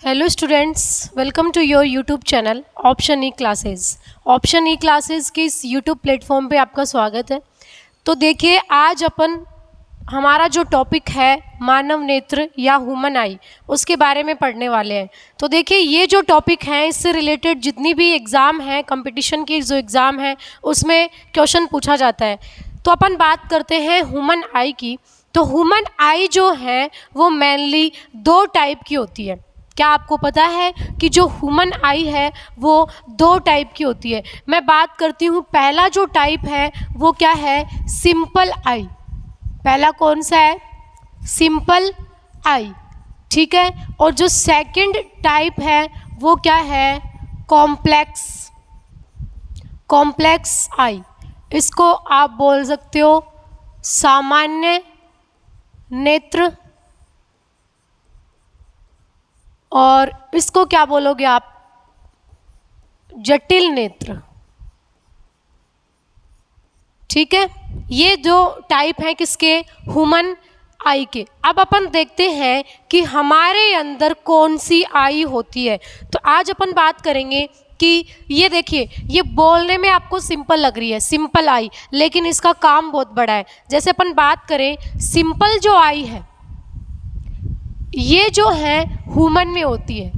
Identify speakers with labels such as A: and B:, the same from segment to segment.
A: Hello students, welcome to your YouTube channel option e classes. Option e classes के इस YouTube platform पे आपका स्वागत है। तो देखिए, आज अपन हमारा जो टॉपिक है मानव नेत्र या ह्यूमन आई, उसके बारे में पढ़ने वाले हैं। तो देखिए, ये जो टॉपिक है इससे रिलेटेड जितनी भी एग्ज़ाम है, कंपटीशन की जो एग्ज़ाम है उसमें क्वेश्चन पूछा जाता है। तो अपन बात करते हैं ह्यूमन आई की। तो ह्यूमन आई जो है वो मेनली दो टाइप की होती है। क्या आपको पता है कि जो ह्यूमन आई है वो दो टाइप की होती है। मैं बात करती हूँ, पहला जो टाइप है वो क्या है, सिंपल आई। पहला कौन सा है, सिंपल आई, ठीक है। और जो सेकंड टाइप है वो क्या है, कॉम्प्लेक्स, कॉम्प्लेक्स आई। इसको आप बोल सकते हो सामान्य नेत्र, और इसको क्या बोलोगे आप, जटिल नेत्र, ठीक है। ये जो टाइप है किसके, ह्यूमन आई के। अब अपन देखते हैं कि हमारे अंदर कौन सी आई होती है। तो आज अपन बात करेंगे कि ये देखिए, ये बोलने में आपको सिंपल लग रही है, सिंपल आई, लेकिन इसका काम बहुत बड़ा है। जैसे अपन बात करें, सिंपल जो आई है ये जो है ह्यूमन में होती है।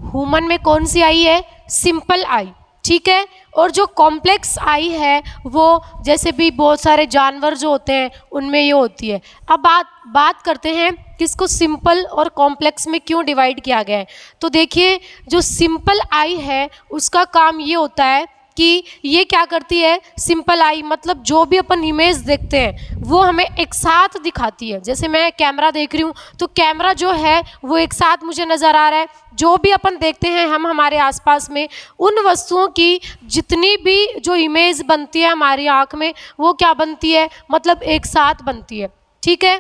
A: ह्यूमन में कौन सी आई है, सिंपल आई, ठीक है। और जो कॉम्प्लेक्स आई है वो जैसे भी बहुत सारे जानवर जो होते हैं उनमें ये होती है। अब बात करते हैं किसको सिंपल और कॉम्प्लेक्स में क्यों डिवाइड किया गया है। तो देखिए, जो सिंपल आई है उसका काम ये होता है कि ये क्या करती है, सिंपल आई मतलब जो भी अपन इमेज देखते हैं वो हमें एक साथ दिखाती है। जैसे मैं कैमरा देख रही हूँ तो कैमरा जो है वो एक साथ मुझे नज़र आ रहा है। जो भी अपन देखते हैं हम हमारे आसपास में, उन वस्तुओं की जितनी भी जो इमेज बनती है हमारी आँख में वो क्या बनती है, मतलब एक साथ बनती है, ठीक है।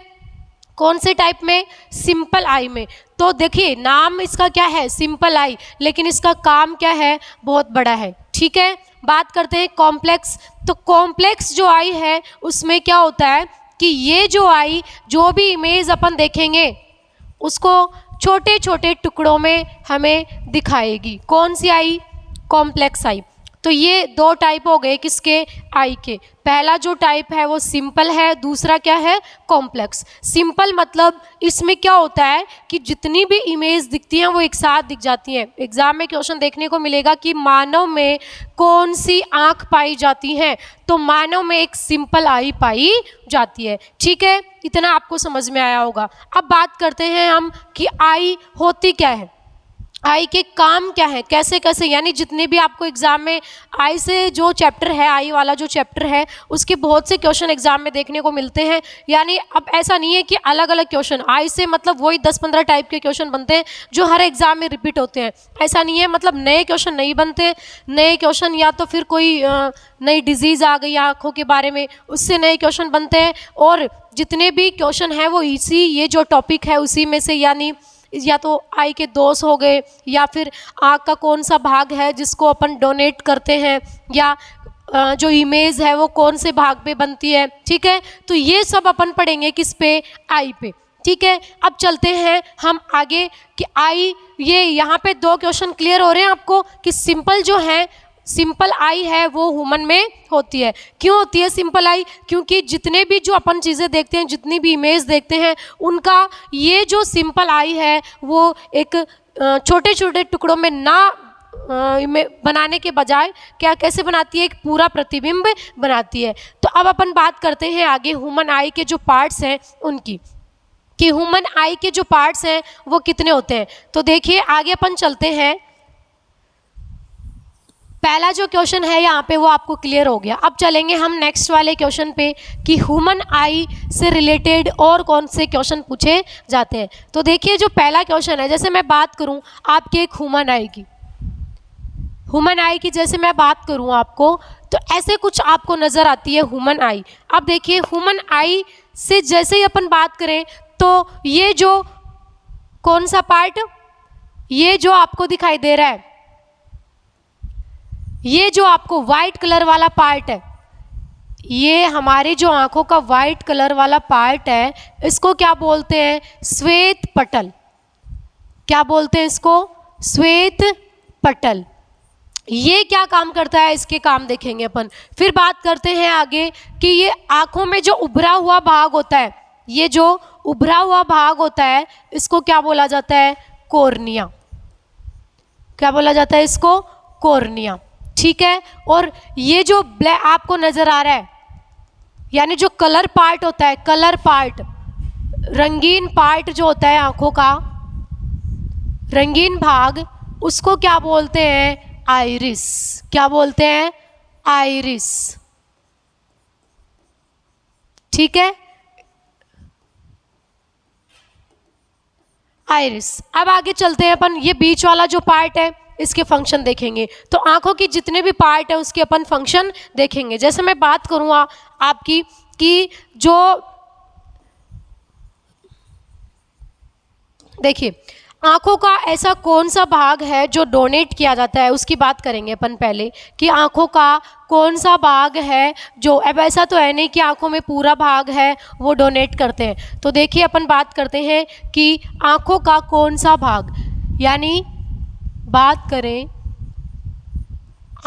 A: कौन से टाइप में, सिंपल आई में। तो देखिए, नाम इसका क्या है, सिंपल आई, लेकिन इसका काम क्या है, बहुत बड़ा है, ठीक है। बात करते हैं कॉम्प्लेक्स। तो कॉम्प्लेक्स जो आई है उसमें क्या होता है कि ये जो आई, जो भी इमेज अपन देखेंगे उसको छोटे छोटे टुकड़ों में हमें दिखाएगी। कौन सी आई, कॉम्प्लेक्स आई। तो ये दो टाइप हो गए किसके, आई के। पहला जो टाइप है वो सिंपल है, दूसरा क्या है, कॉम्प्लेक्स। सिंपल मतलब इसमें क्या होता है कि जितनी भी इमेज दिखती हैं वो एक साथ दिख जाती हैं। एग्जाम में क्वेश्चन देखने को मिलेगा कि मानव में कौन सी आंख पाई जाती हैं, तो मानव में एक सिंपल आई पाई जाती है, ठीक है। इतना आपको समझ में आया होगा। अब बात करते हैं हम कि आई होती क्या है, आई के काम क्या है, कैसे कैसे, यानी जितने भी आपको एग्जाम में आई से जो चैप्टर है, आई वाला जो चैप्टर है उसके बहुत से क्वेश्चन एग्जाम में देखने को मिलते हैं। यानी अब ऐसा नहीं है कि अलग अलग क्वेश्चन आई से, मतलब वही 10-15 टाइप के क्वेश्चन बनते हैं जो हर एग्जाम में रिपीट होते हैं, ऐसा नहीं है। मतलब नए क्वेश्चन नहीं बनते, नए क्वेश्चन या तो फिर कोई नई डिजीज़ आ गई आँखों के बारे में, उससे नए क्वेश्चन बनते हैं। और जितने भी क्वेश्चन हैं वो इसी, ये जो टॉपिक है उसी में से, यानी या तो आई के दोष हो गए, या फिर आँख का कौन सा भाग है जिसको अपन डोनेट करते हैं, या जो इमेज है वो कौन से भाग पे बनती है, ठीक है। तो ये सब अपन पढ़ेंगे किस पे, आई पे, ठीक है। अब चलते हैं हम आगे कि आई, ये यहाँ पे दो क्वेश्चन क्लियर हो रहे हैं आपको कि सिंपल जो है, सिंपल आई है वो ह्यूमन में होती है। क्यों होती है सिंपल आई, क्योंकि जितने भी जो अपन चीज़ें देखते हैं, जितनी भी इमेज देखते हैं, उनका ये जो सिंपल आई है वो एक छोटे छोटे टुकड़ों में ना बनाने के बजाय क्या, कैसे बनाती है, एक पूरा प्रतिबिंब बनाती है। तो अब अपन बात करते हैं आगे ह्यूमन आई के जो पार्ट्स हैं उनकी, कि ह्यूमन आई के जो पार्ट्स हैं वो कितने होते हैं। तो देखिए, आगे अपन चलते हैं। पहला जो क्वेश्चन है यहाँ पे वो आपको क्लियर हो गया। अब चलेंगे हम नेक्स्ट वाले क्वेश्चन पे कि ह्यूमन आई से रिलेटेड और कौन से क्वेश्चन पूछे जाते हैं। तो देखिए, जो पहला क्वेश्चन है, जैसे मैं बात करूँ आपके एक ह्यूमन आई की, ह्यूमन आई की जैसे मैं बात करूँ आपको, तो ऐसे कुछ आपको नज़र आती है ह्यूमन आई। अब देखिए, ह्यूमन आई से जैसे ही अपन बात करें तो ये जो कौन सा पार्ट, ये जो आपको दिखाई दे रहा है, ये जो आपको वाइट कलर वाला पार्ट है, ये हमारी जो आंखों का वाइट कलर वाला पार्ट है, इसको क्या बोलते हैं, श्वेत पटल। क्या बोलते हैं इसको? श्वेत पटल। ये क्या काम करता है, इसके काम देखेंगे अपन। फिर बात करते हैं आगे कि ये आंखों में जो उभरा हुआ भाग होता है, ये जो उभरा हुआ भाग होता है इसको क्या बोला जाता है? कॉर्निया। क्या बोला जाता है इसको? कॉर्निया। ठीक है। और ये जो ब्लैक आपको नजर आ रहा है, यानी जो कलर पार्ट होता है, कलर पार्ट, रंगीन पार्ट जो होता है आंखों का, रंगीन भाग, उसको क्या बोलते हैं? आइरिस। क्या बोलते हैं? आइरिस। ठीक है, आइरिस। अब आगे चलते हैं अपन, ये बीच वाला जो पार्ट है इसके फंक्शन देखेंगे। तो आंखों की जितने भी पार्ट है उसके अपन फंक्शन देखेंगे। जैसे मैं बात करूँ आपकी कि जो देखिए आंखों का ऐसा कौन सा भाग है जो डोनेट किया जाता है, उसकी बात करेंगे अपन पहले कि आंखों का कौन सा भाग है जो, अब ऐसा तो है नहीं कि आंखों में पूरा भाग है वो डोनेट करते हैं। तो देखिए अपन बात करते हैं कि आंखों का कौन सा भाग, यानी बात करें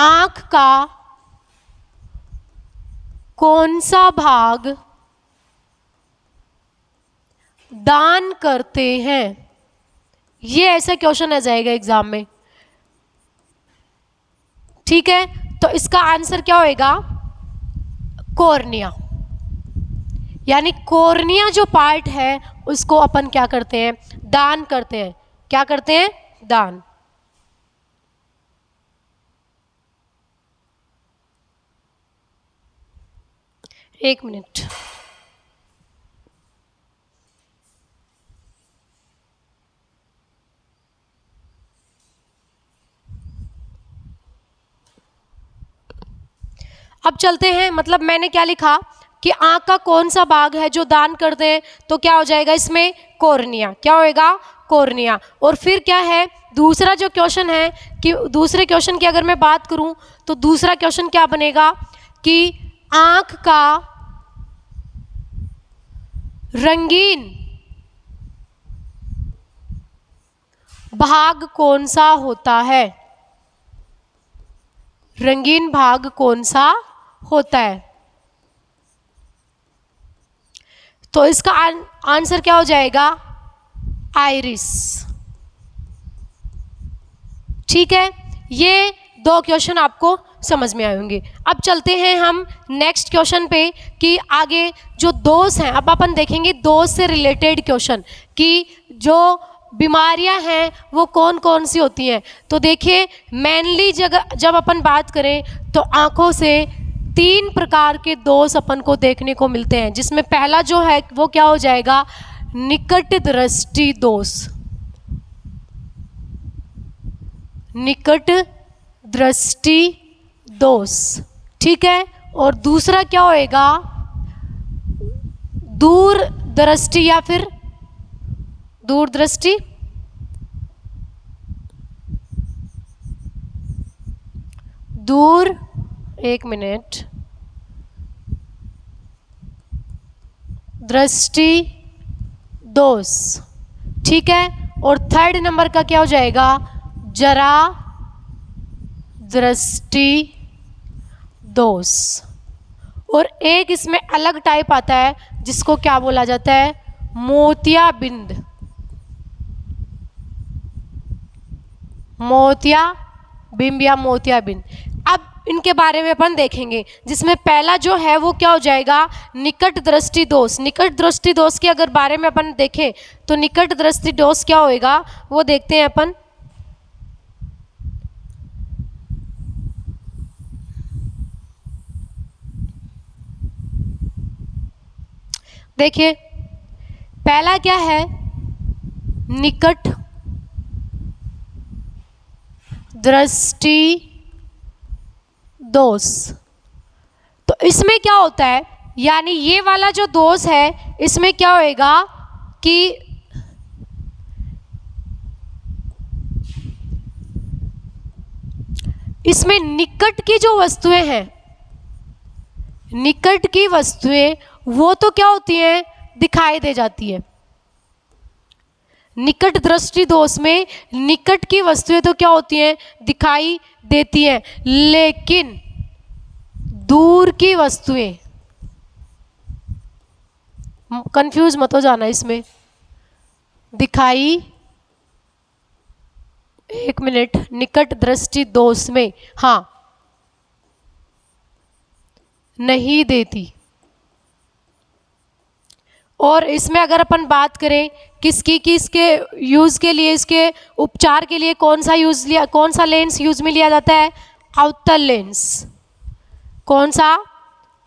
A: आंख का कौन सा भाग दान करते हैं, ये ऐसा क्वेश्चन आ जाएगा एग्जाम में। ठीक है, तो इसका आंसर क्या होएगा? कॉर्निया। यानी कॉर्निया जो पार्ट है उसको अपन क्या करते हैं? दान करते हैं। क्या करते हैं? दान। एक मिनट। अब चलते हैं, मतलब मैंने क्या लिखा कि आंख का कौन सा भाग है जो दान कर दे, तो क्या हो जाएगा इसमें? कॉर्निया। क्या होएगा? कॉर्निया। और फिर क्या है दूसरा जो क्वेश्चन है, कि दूसरे क्वेश्चन की अगर मैं बात करूं तो दूसरा क्वेश्चन क्या बनेगा कि आंख का रंगीन भाग कौन सा होता है? रंगीन भाग कौन सा होता है? तो इसका आंसर क्या हो जाएगा? आइरिस। ठीक है, ये दो क्वेश्चन आपको समझ में आए होंगे। अब चलते हैं हम नेक्स्ट क्वेश्चन पे कि आगे जो दोष हैं, अब अपन देखेंगे दोष से रिलेटेड क्वेश्चन कि जो बीमारियां हैं वो कौन कौन सी होती हैं। तो देखिए मेनली जब अपन बात करें तो आंखों से 3 प्रकार के दोष अपन को देखने को मिलते हैं, जिसमें पहला जो है वो क्या हो जाएगा? निकट दृष्टि दोष। निकट दृष्टि दोष। ठीक है, और दूसरा क्या होएगा? दूर दृष्टि या फिर दूर दृष्टि। दूर, एक मिनट, दृष्टि दोष। ठीक है, और थर्ड नंबर का क्या हो जाएगा? जरा दृष्टि दोष। और एक इसमें अलग टाइप आता है जिसको क्या बोला जाता है? मोतियाबिंद। मोतियाबिंद या मोतियाबिंद। अब इनके बारे में अपन देखेंगे, जिसमें पहला जो है वो क्या हो जाएगा? निकट दृष्टि दोष। निकट दृष्टि दोष के अगर बारे में अपन देखें तो निकट दृष्टि दोष क्या होएगा वो देखते हैं अपन। देखिए पहला क्या है? निकट दृष्टि दोष। तो इसमें क्या होता है, यानी ये वाला जो दोष है इसमें क्या होएगा कि इसमें निकट की जो वस्तुएं हैं, निकट की वस्तुएं वो तो क्या होती हैं? दिखाई दे जाती है। निकट दृष्टि दोष में निकट की वस्तुएं तो क्या होती हैं, दिखाई देती हैं, लेकिन दूर की वस्तुएं, कंफ्यूज मत हो जाना इसमें, दिखाई, एक मिनट, निकट दृष्टि दोष में हाँ नहीं देती। और इसमें अगर अपन बात करें किसकी, कि इसके यूज के लिए, इसके उपचार के लिए कौन सा लेंस यूज में लिया जाता है, अवतल लेंस। कौन सा,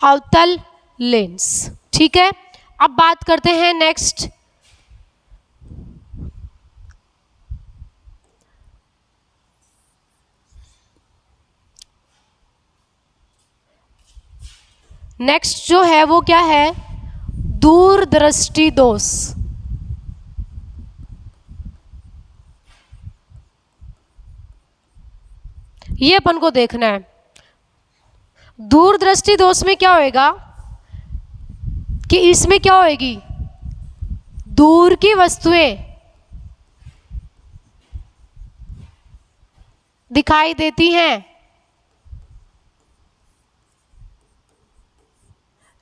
A: अवतल लेंस। ठीक है, अब बात करते हैं नेक्स्ट, नेक्स्ट जो है वो क्या है, दूरदृष्टि दोष। ये अपन को देखना है। दूरदृष्टि दोष में क्या होएगा कि इसमें क्या होएगी, दूर की वस्तुएं दिखाई देती हैं,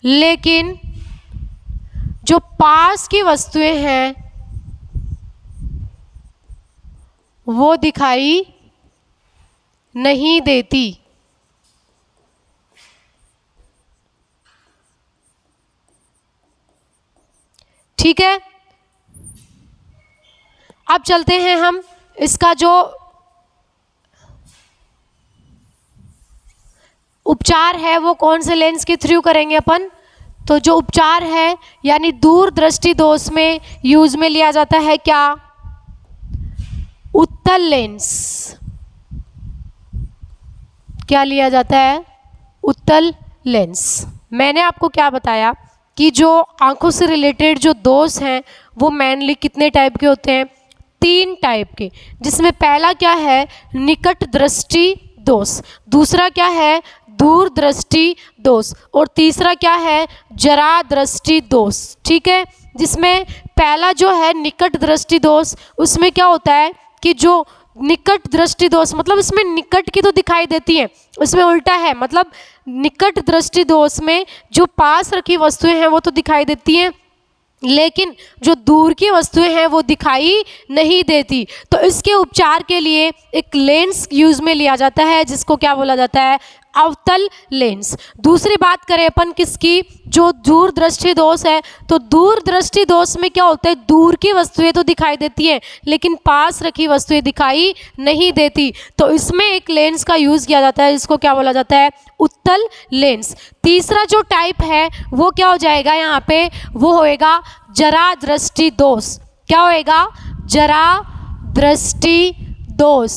A: लेकिन जो पास की वस्तुएं हैं वो दिखाई नहीं देती। ठीक है, अब चलते हैं हम इसका जो उपचार है वो कौन से लेंस के थ्रू करेंगे अपन। तो जो उपचार है यानी दूरदृष्टि दोष में यूज में लिया जाता है क्या, उत्तल लेंस। क्या लिया जाता है, उत्तल लेंस। मैंने आपको क्या बताया कि जो आंखों से रिलेटेड जो दोष हैं वो मेनली कितने टाइप के होते हैं, 3 टाइप के, जिसमें पहला क्या है, निकट दृष्टि दोष, दूसरा क्या है, दूर दृष्टि दोष, और तीसरा क्या है, जरा दृष्टि दोष। ठीक है, जिसमें पहला जो है निकट दृष्टि दोष, उसमें क्या होता है कि जो निकट दृष्टि दोष मतलब इसमें निकट की तो दिखाई देती है, उसमें उल्टा है, मतलब निकट दृष्टि दोष में जो पास रखी वस्तुएं हैं वो तो दिखाई देती हैं, लेकिन जो दूर की वस्तुएं हैं वो दिखाई नहीं देती। तो इसके उपचार के लिए एक लेंस यूज में लिया जाता है जिसको क्या बोला जाता है, अवतल लेंस। दूसरी बात करें अपन किसकी, जो दूर दृष्टि दोष है, तो दूर दृष्टि दोष में क्या होता है, दूर की वस्तुएं तो दिखाई देती हैं लेकिन पास रखी वस्तुएं दिखाई नहीं देती। तो इसमें एक लेंस का यूज किया जाता है जिसको क्या बोला जाता है, उत्तल लेंस। तीसरा जो टाइप है वो क्या हो जाएगा यहाँ पे, वो होएगा जरा दृष्टि दोष। क्या होएगा, जरा दृष्टि दोष।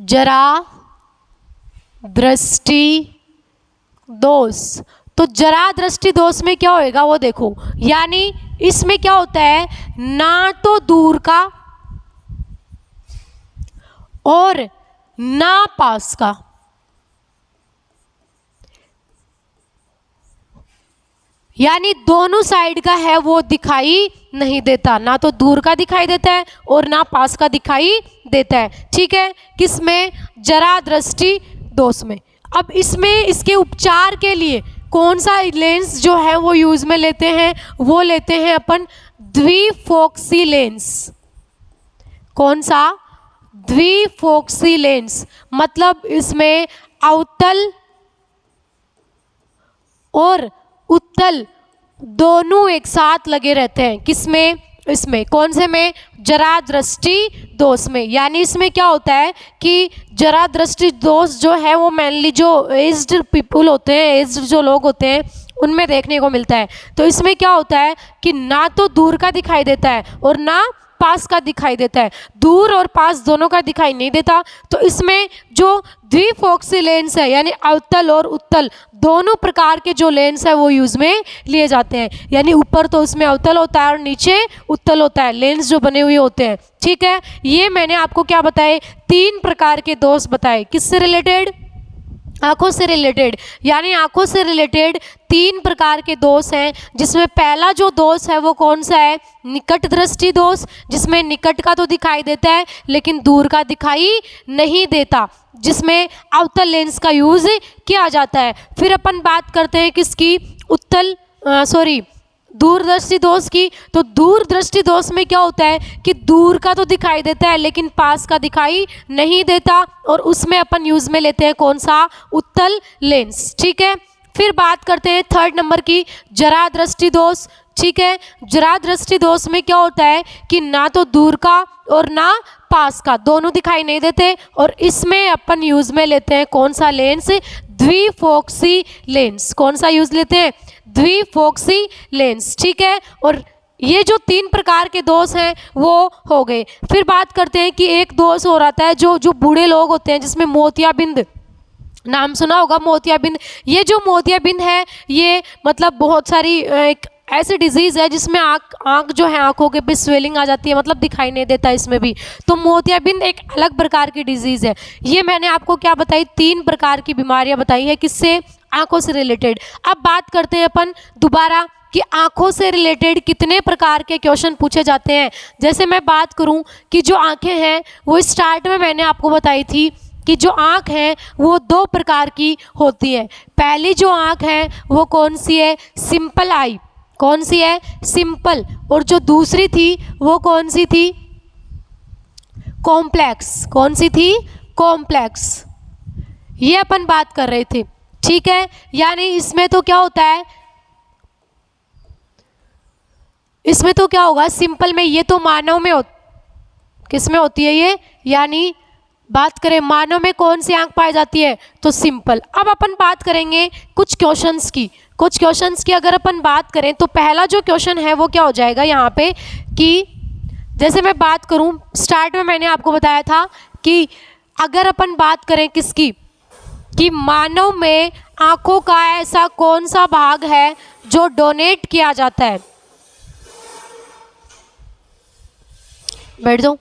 A: जरा दृष्टि दोष। तो जरा दृष्टि दोष में क्या होएगा वो देखो, यानी इसमें क्या होता है, ना तो दूर का और ना पास का, यानी दोनों साइड का है वो दिखाई नहीं देता, ना तो दूर का दिखाई देता है और ना पास का दिखाई देता है। ठीक है, किसमें, जरा दृष्टि दोष में। अब इसमें इसके उपचार के लिए कौन सा लेंस जो है वो यूज में लेते हैं, वो लेते हैं अपन द्विफोक्सी लेंस। कौन सा, द्विफोक्सी लेंस, मतलब इसमें अवतल और उत्तल दोनों एक साथ लगे रहते हैं। किसमें, इसमें कौन से में, जरा दृष्टि दोष में। यानी इसमें क्या होता है कि जरा दृष्टि दोष जो है वो मेनली जो एज्ड पीपल होते हैं, एज्ड जो लोग होते हैं उनमें देखने को मिलता है। तो इसमें क्या होता है कि ना तो दूर का दिखाई देता है और ना पास का दिखाई देता है, दूर और पास दोनों का दिखाई नहीं देता। तो इसमें जो द्विफोक्सी लेंस है यानी अवतल और उत्तल दोनों प्रकार के जो लेंस है वो यूज में लिए जाते हैं, यानी ऊपर तो उसमें अवतल होता है और नीचे उत्तल होता है, लेंस जो बने हुए होते हैं। ठीक है, ये मैंने आपको क्या बताए, 3 प्रकार के दोष बताए, किससे रिलेटेड, आंखों से रिलेटेड, यानी आंखों से रिलेटेड 3 प्रकार के दोष हैं, जिसमें पहला जो दोष है वो कौन सा है, निकट दृष्टि दोष, जिसमें निकट का तो दिखाई देता है लेकिन दूर का दिखाई नहीं देता, जिसमें अवतल लेंस का यूज किया जाता है। फिर अपन बात करते हैं किसकी, दूरदृष्टि दोष की। तो दूरदृष्टि दोष में क्या होता है कि दूर का तो दिखाई देता है लेकिन पास का दिखाई नहीं देता, और उसमें अपन यूज में लेते हैं कौन सा, उत्तल लेंस। ठीक है, फिर बात करते हैं 3rd नंबर की, जरा दृष्टि दोष। ठीक है, जरा दृष्टि दोष में क्या होता है कि ना तो दूर का और ना पास का, दोनों दिखाई नहीं देते, और इसमें अपन यूज में लेते हैं कौन सा लेंस, द्विफोक्सी लेंस। कौन सा यूज लेते हैं, द्विफोक्सी लेंस। ठीक है, और ये जो 3 प्रकार के दोष हैं वो हो गए। फिर बात करते हैं कि एक दोष हो रहा है जो बूढ़े लोग होते हैं, जिसमें मोतियाबिंद, नाम सुना होगा मोतियाबिंद। ये जो मोतियाबिंद है ये मतलब बहुत सारी एक ऐसी डिजीज़ है जिसमें आँख जो है, आँखों के पे स्वेलिंग आ जाती है, मतलब दिखाई नहीं देता इसमें भी। तो मोतियाबिंद एक अलग प्रकार की डिजीज़ है। ये मैंने आपको क्या बताई, 3 प्रकार की बीमारियां बताई है, किससे, आँखों से रिलेटेड। अब बात करते हैं अपन दोबारा कि आँखों से रिलेटेड कितने प्रकार के क्वेश्चन पूछे जाते हैं। जैसे मैं बात करूँ कि जो आँखें हैं वो स्टार्ट में मैंने आपको बताई थी कि जो आँख है वो 2 प्रकार की होती है। पहली जो आँख है वो कौन सी है, सिंपल आई। कौन सी है, सिंपल। और जो दूसरी थी वो कौन सी थी, कॉम्प्लेक्स। कौन सी थी, कॉम्प्लेक्स। ये अपन बात कर रहे थे। ठीक है, यानी इसमें तो क्या होता है, इसमें तो क्या होगा, सिंपल में ये तो मानव में किस में होती है ये, यानी बात करें मानव में कौन सी आंख पाई जाती है, तो सिंपल। अब अपन बात करेंगे कुछ क्वेश्चंस की। कुछ क्वेश्चंस की अगर अपन बात करें तो पहला जो क्वेश्चन है वो क्या हो जाएगा यहाँ पे कि जैसे मैं बात करूँ, स्टार्ट में मैंने आपको बताया था कि अगर अपन बात करें किसकी, कि मानव में आंखों का ऐसा कौन सा भाग है जो डोनेट किया जाता है। बैठ जाओ।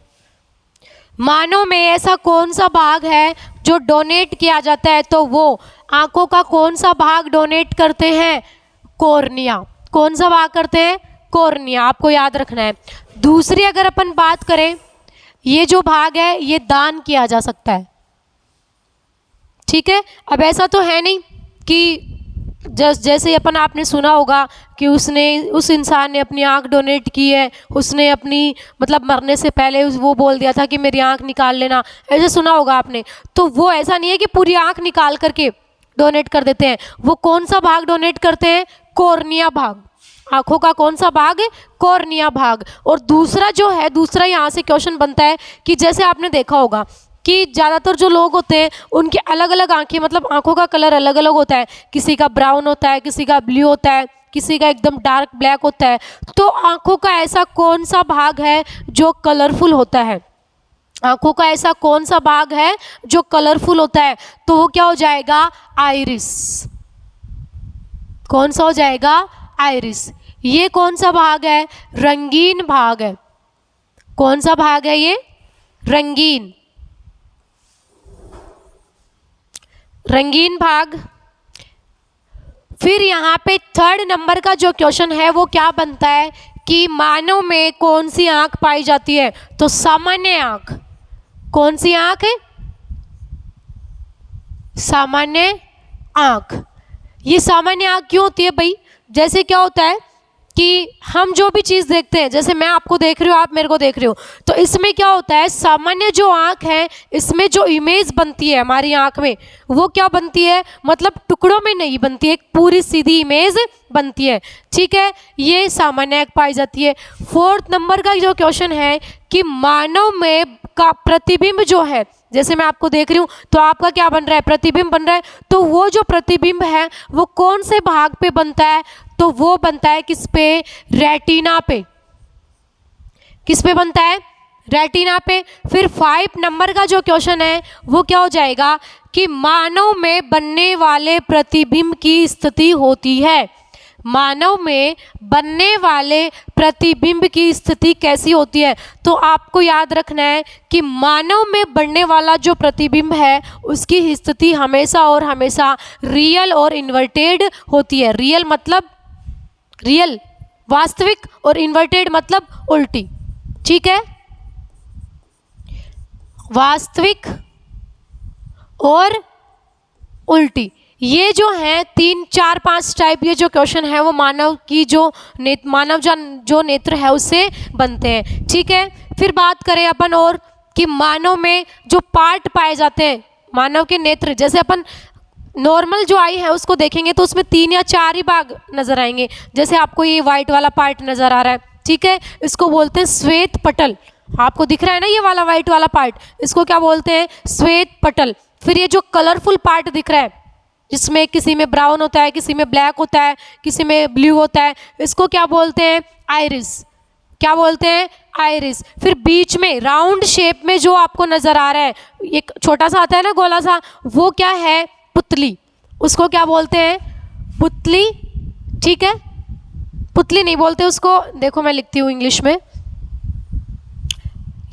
A: मानव में ऐसा कौन सा भाग है जो डोनेट किया जाता है, तो वो आंखों का कौन सा भाग डोनेट करते हैं, कॉर्निया। कौन सा भाग करते हैं, कॉर्निया, आपको याद रखना है। दूसरी अगर अपन बात करें, ये जो भाग है ये दान किया जा सकता है। ठीक है, अब ऐसा तो है नहीं कि जैसे अपन आपने सुना होगा कि उस इंसान ने अपनी आंख डोनेट की है, उसने अपनी मतलब मरने से पहले वो बोल दिया था कि मेरी आंख निकाल लेना, ऐसे सुना होगा आपने। तो वो ऐसा नहीं है कि पूरी आंख निकाल करके डोनेट कर देते हैं। वो कौन सा भाग डोनेट करते हैं, कॉर्निया भाग। आंखों का कौन सा भाग है, कॉर्निया भाग। और दूसरा जो है, दूसरा यहाँ से क्वेश्चन बनता है कि जैसे आपने देखा होगा कि ज़्यादातर जो लोग होते हैं उनकी अलग अलग आंखें, मतलब आंखों का कलर अलग अलग होता है। किसी का ब्राउन होता है, किसी का ब्लू होता है, किसी का एकदम डार्क ब्लैक होता है। तो आंखों का ऐसा कौन सा भाग है जो कलरफुल होता है, आंखों का ऐसा कौन सा भाग है जो कलरफुल होता है, तो वो क्या हो जाएगा, आइरिस। कौन सा हो जाएगा, आइरिस। ये कौन सा भाग है, रंगीन भाग है। कौन सा भाग है ये, रंगीन, रंगीन भाग। फिर यहाँ पे 3rd नंबर का जो क्वेश्चन है वो क्या बनता है कि मानव में कौन सी आंख पाई जाती है, तो सामान्य आंख। कौन सी आंख है, सामान्य आंख। ये सामान्य आंख क्यों होती है भाई, जैसे क्या होता है कि हम जो भी चीज़ देखते हैं, जैसे मैं आपको देख रही हूँ, आप मेरे को देख रहे हो, तो इसमें क्या होता है, सामान्य जो आंख है इसमें जो इमेज बनती है हमारी आंख में, वो क्या बनती है, मतलब टुकड़ों में नहीं बनती है, एक पूरी सीधी इमेज बनती है। ठीक है, ये सामान्य आंख पाई जाती है। 4th नंबर का जो क्वेश्चन है कि मानव में का प्रतिबिंब जो है, जैसे मैं आपको देख रही हूँ तो आपका क्या बन रहा है, प्रतिबिंब बन रहा है। तो वो जो प्रतिबिंब है वो कौन से भाग पे बनता है, तो वो बनता है किस पे, रेटिना पे। किस पे बनता है, रेटिना पे। फिर 5 नंबर का जो क्वेश्चन है वो क्या हो जाएगा कि मानव में बनने वाले प्रतिबिंब की स्थिति होती है। मानव में बनने वाले प्रतिबिंब की स्थिति कैसी होती है। तो आपको याद रखना है कि मानव में बनने वाला जो प्रतिबिंब है उसकी स्थिति हमेशा और हमेशा रियल और इन्वर्टेड होती है। रियल मतलब रियल वास्तविक और इन्वर्टेड मतलब उल्टी। ठीक है, वास्तविक और उल्टी, ये जो है 3, 4, 5 टाइप ये जो क्वेश्चन है वो मानव की जो जो नेत्र है उससे बनते हैं। ठीक है, फिर बात करें अपन और कि मानव में जो पार्ट पाए जाते हैं, मानव के नेत्र, जैसे अपन नॉर्मल जो आई है उसको देखेंगे तो उसमें 3 या 4 ही भाग नजर आएंगे। जैसे आपको ये वाइट वाला पार्ट नजर आ रहा है, ठीक है, इसको बोलते हैं श्वेत पटल। आपको दिख रहा है ना ये वाला वाइट वाला पार्ट, इसको क्या बोलते हैं, श्वेत पटल। फिर ये जो कलरफुल पार्ट दिख रहा है जिसमें किसी में ब्राउन होता है, किसी में ब्लैक होता है, किसी में ब्लू होता है, इसको क्या बोलते हैं, आइरिस। क्या बोलते हैं, आइरिस। फिर बीच में राउंड शेप में जो आपको नजर आ रहा है, एक छोटा सा आता है ना गोला सा, वो क्या है, पुतली। उसको क्या बोलते हैं, पुतली। ठीक है, पुतली नहीं बोलते उसको, देखो मैं लिखती हूँ इंग्लिश में,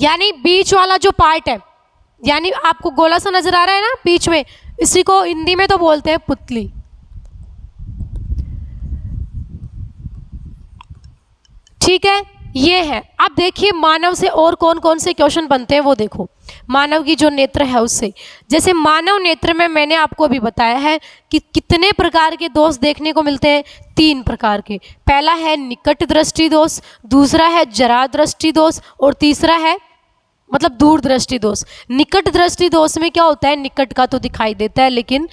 A: यानी बीच वाला जो पार्ट है, यानी आपको गोला सा नजर आ रहा है ना बीच में, इसी को हिंदी में तो बोलते हैं पुतली। ठीक है, ये है। अब देखिए मानव से और कौन कौन से क्वेश्चन बनते हैं वो देखो। मानव की जो नेत्र है उससे, जैसे मानव नेत्र में मैंने आपको अभी बताया है कि कितने प्रकार के दोष देखने को मिलते हैं, 3 प्रकार के। पहला है निकट दृष्टि दोष, दूसरा है जरा दृष्टि दोष और तीसरा है मतलब दूर दृष्टि दोष। निकट दृष्टि दोष में क्या होता है, निकट का तो दिखाई देता है लेकिन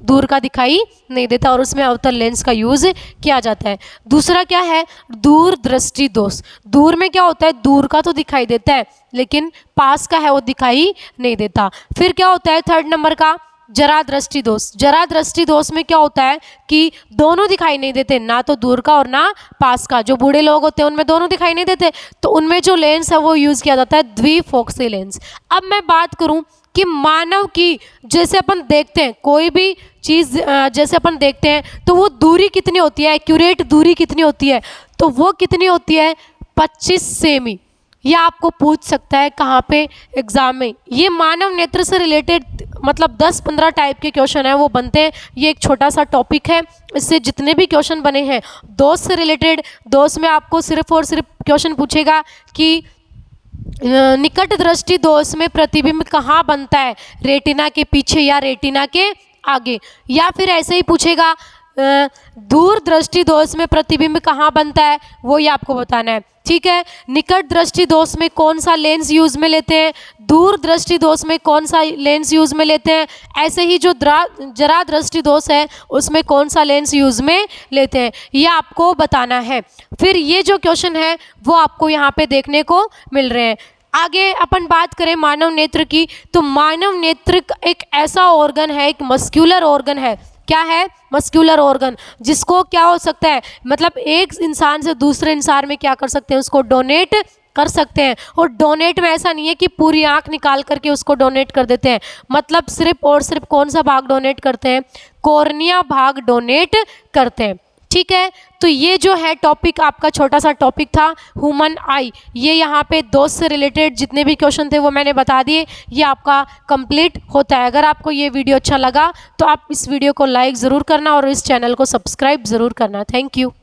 A: दूर का दिखाई नहीं देता और उसमें अवतल लेंस का यूज किया जाता है। दूसरा क्या है, दूर दृष्टि दोष। दूर में क्या होता है, दूर का तो दिखाई देता है लेकिन पास का है वो दिखाई नहीं देता। फिर क्या होता है, 3rd नंबर का जरा दृष्टि दोष। जरा दृष्टि दोष में क्या होता है कि दोनों दिखाई नहीं देते, ना तो दूर का और ना पास का। जो बूढ़े लोग होते हैं उनमें दोनों दिखाई नहीं देते, तो उनमें जो लेंस है वो यूज किया जाता है द्विफोकसी लेंस। अब मैं बात करूं कि मानव की, जैसे अपन देखते हैं कोई भी चीज़, जैसे अपन देखते हैं तो वो दूरी कितनी होती है, एक्यूरेट दूरी कितनी होती है, तो वो कितनी होती है, 25 सेमी। ये आपको पूछ सकता है कहाँ पे, एग्जाम में। ये मानव नेत्र से रिलेटेड मतलब 10-15 टाइप के क्वेश्चन हैं वो बनते हैं। ये एक छोटा सा टॉपिक है, इससे जितने भी क्वेश्चन बने हैं दोष से रिलेटेड, दोष में आपको सिर्फ और सिर्फ क्वेश्चन पूछेगा कि निकट दृष्टि दोष में प्रतिबिंब कहाँ बनता है, रेटिना के पीछे या रेटिना के आगे, या फिर ऐसे ही पूछेगा दूर दृष्टि दोष में प्रतिबिंब कहाँ बनता है, वो ये आपको बताना है। ठीक है, निकट दृष्टि दोष में कौन सा लेंस यूज में लेते हैं, दूर दृष्टि दोष में कौन सा लेंस यूज में लेते हैं, ऐसे ही जो जरा दृष्टि दोष है उसमें कौन सा लेंस यूज में लेते हैं, ये आपको बताना है। फिर ये जो क्वेश्चन है वो आपको यहाँ पे देखने को मिल रहे हैं। आगे अपन बात करें मानव नेत्र की, तो मानव नेत्र एक ऐसा ऑर्गन है, एक मस्क्यूलर ऑर्गन है। क्या है, मस्क्यूलर ऑर्गन, जिसको क्या हो सकता है, मतलब एक इंसान से दूसरे इंसान में क्या कर सकते हैं, उसको डोनेट कर सकते हैं। और डोनेट में ऐसा नहीं है कि पूरी आंख निकाल करके उसको डोनेट कर देते हैं, मतलब सिर्फ और सिर्फ कौन सा भाग डोनेट करते हैं, कॉर्निया भाग डोनेट करते हैं। ठीक है, तो ये जो है टॉपिक आपका छोटा सा टॉपिक था ह्यूमन आई। ये यहाँ पे दोष से रिलेटेड जितने भी क्वेश्चन थे वो मैंने बता दिए, ये आपका कंप्लीट होता है। अगर आपको ये वीडियो अच्छा लगा तो आप इस वीडियो को लाइक ज़रूर करना और इस चैनल को सब्सक्राइब ज़रूर करना। Thank you.